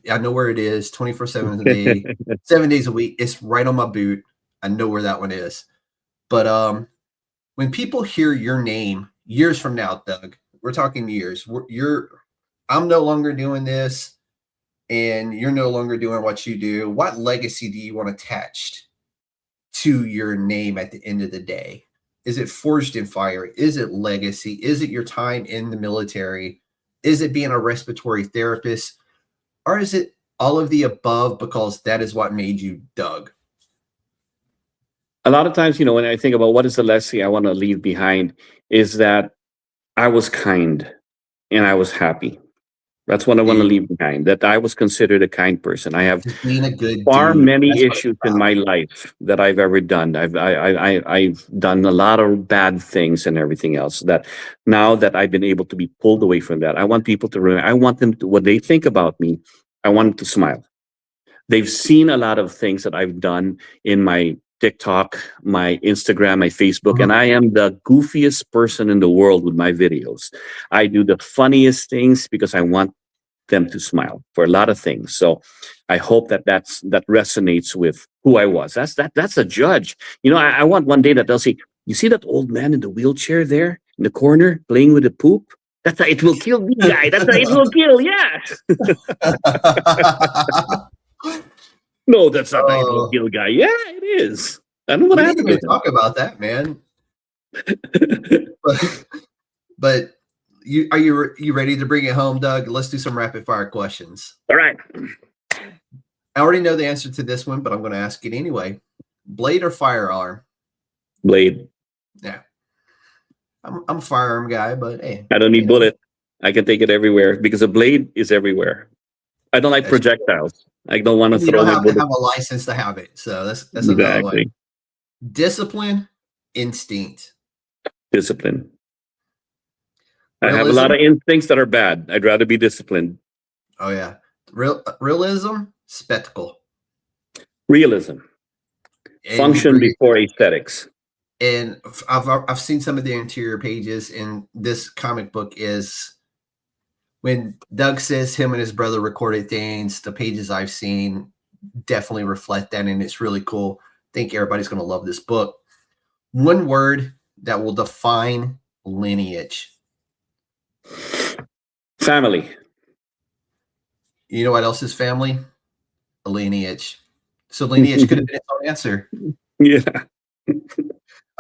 Speaker 3: I know where it is 24/7 a day, 7 days a week. It's right on my boot. I know where that one is. But when people hear your name years from now, Doug, we're talking years. I'm no longer doing this, and you're no longer doing what you do. What legacy do you want attached to your name at the end of the day? Is it ForgedInFire? Is it legacy? Is it your time in the military? Is it being a respiratory therapist? Or is it all of the above because that is what made you Doug?
Speaker 4: A lot of times, you know, when I think about what is the legacy I want to leave behind, is that I was kind and I was happy. That's what I want to leave behind, that I was considered a kind person. I have many issues in my life that I've ever done. I've done a lot of bad things and everything else, that now that I've been able to be pulled away from that, I want people to remember, I want them to, when they think about me, I want them to smile. They've seen a lot of things that I've done in my TikTok, my Instagram, my Facebook, and I am the goofiest person in the world with my videos. I do the funniest things because I want them to smile for a lot of things. So I hope that that resonates with who I was. That's a judge. You know, I want one day that they'll say, you see that old man in the wheelchair there in the corner playing with the poop? That's a It Will Kill me guy. That's a It Will Kill, yeah. No, that's not the It Will Kill guy. Yeah, it is. I don't know what happened.
Speaker 3: We need to talk about that, man. but are you ready to bring it home, Doug? Let's do some rapid fire questions.
Speaker 4: All right.
Speaker 3: I already know the answer to this one, but I'm going to ask it anyway. Blade or firearm?
Speaker 4: Blade.
Speaker 3: Yeah. I'm a firearm guy, but hey.
Speaker 4: I don't need bullet. I can take it everywhere because a blade is everywhere. I don't like projectiles. True. I don't want to throw.
Speaker 3: You don't have to have a license to have it, so that's another way. Discipline, instinct.
Speaker 4: Discipline. Realism? I have a lot of instincts that are bad. I'd rather be disciplined.
Speaker 3: Oh yeah, realism, spectacle.
Speaker 4: Realism. Function before aesthetics.
Speaker 3: And I've seen some of the interior pages, and this comic book is. When Doug says him and his brother recorded things, the pages I've seen definitely reflect that, and it's really cool. I think everybody's going to love this book. One word that will define Lineage.
Speaker 4: Family.
Speaker 3: You know what else is family? A lineage. So Lineage could have been its own answer.
Speaker 4: Yeah.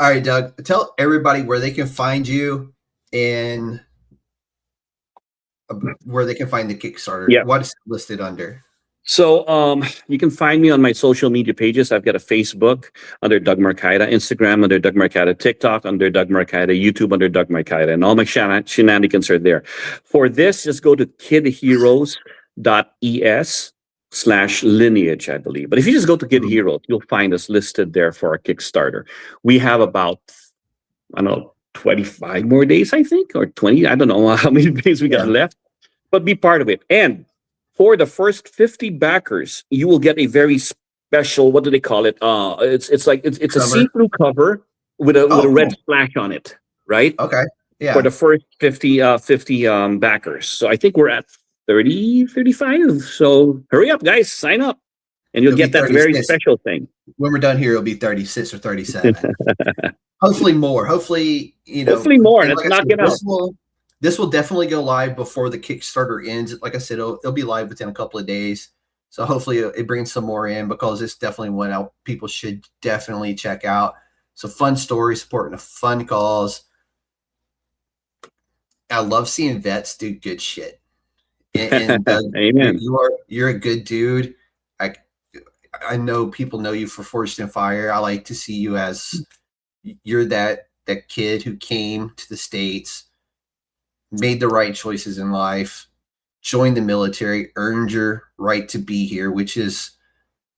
Speaker 3: All right, Doug, tell everybody where they can find you and where they can find the Kickstarter.
Speaker 4: Yeah.
Speaker 3: What is it listed under?
Speaker 4: So you can find me on my social media pages. I've got a Facebook under Doug Marcaida, Instagram under Doug Marcaida, TikTok under Doug Marcaida, YouTube under Doug Marcaida, and all my shenanigans are there. For this, just go to kidheroes.es/lineage, I believe. But if you just go to Kid Heroes, you'll find us listed there for our Kickstarter. We have about, I don't know, 25 more days, I think, or 20. I don't know how many days we got left, but be part of it. And for the first 50 backers, you will get a very special, what do they call it? It's a see-through cover with a red splash on it, right?
Speaker 3: Okay. Yeah.
Speaker 4: For the first 50 backers. So I think we're at 30, 35. So hurry up, guys, sign up. And you'll get that very special thing.
Speaker 3: When we're done here, it'll be 36 or 37. Hopefully more. Hopefully,
Speaker 4: Hopefully more.
Speaker 3: and
Speaker 4: Let's
Speaker 3: like I
Speaker 4: knock
Speaker 3: said,
Speaker 4: it out.
Speaker 3: This will definitely go live before the Kickstarter ends. Like I said, it'll be live within a couple of days. So hopefully it brings some more in, because it's definitely one out people should definitely check out. It's a fun story supporting a fun cause. I love seeing vets do good shit. And
Speaker 4: Amen.
Speaker 3: you're a good dude. I know people know you for ForgedInFire. I like to see you as you're that kid who came to the States, made the right choices in life, joined the military, earned your right to be here, which is,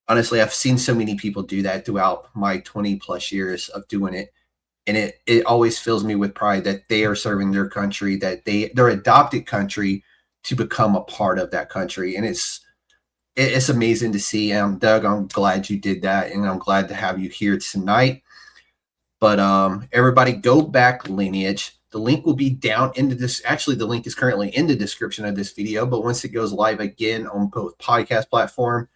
Speaker 3: honestly, I've seen so many people do that throughout my 20 plus years of doing it. And it always fills me with pride that they are serving their country, that their adopted country, to become a part of that country. And it's amazing to see. Doug, I'm glad you did that, and I'm glad to have you here tonight. But everybody, go back Lineage. The link will be down into this. Actually, the link is currently in the description of this video, but once it goes live again on both podcast platform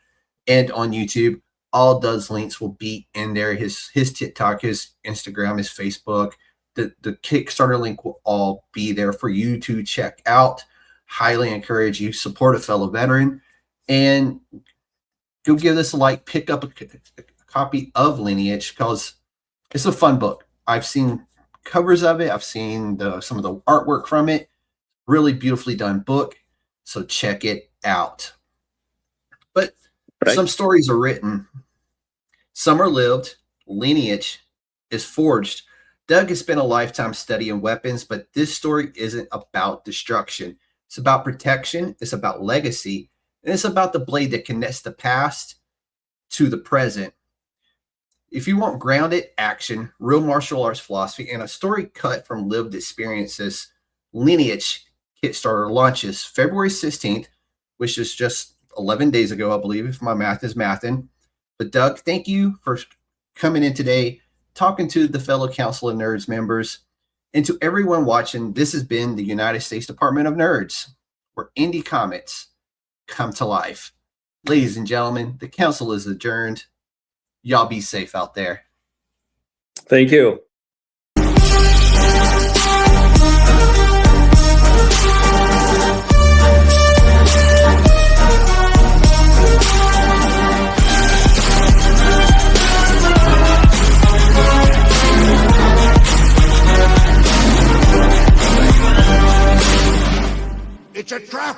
Speaker 3: and on YouTube, all Doug's links will be in there. His TikTok, his Instagram, his Facebook, the Kickstarter link will all be there for you to check out. Highly encourage you, support a fellow veteran, and go give this a like. Pick up a copy of Lineage, because it's a fun book. I've seen covers of it. I've seen some of the artwork from it. Really beautifully done book. So check it out. But some stories are written. Some are lived. Lineage is forged. Doug has spent a lifetime studying weapons, but this story isn't about destruction. It's about protection. It's about legacy. And it's about the blade that connects the past to the present. If you want grounded action, real martial arts philosophy, and a story cut from lived experiences, Lineage Kickstarter launches February 16th, which is just 11 days ago, I believe, if my math is mathing. But Doug, thank you for coming in today, talking to the fellow Council of Nerds members, and to everyone watching. This has been the United States Department of Nerds, where indie comics come to life. Ladies and gentlemen, the council is adjourned. Y'all be safe out there.
Speaker 4: Thank you.
Speaker 2: It's a trap!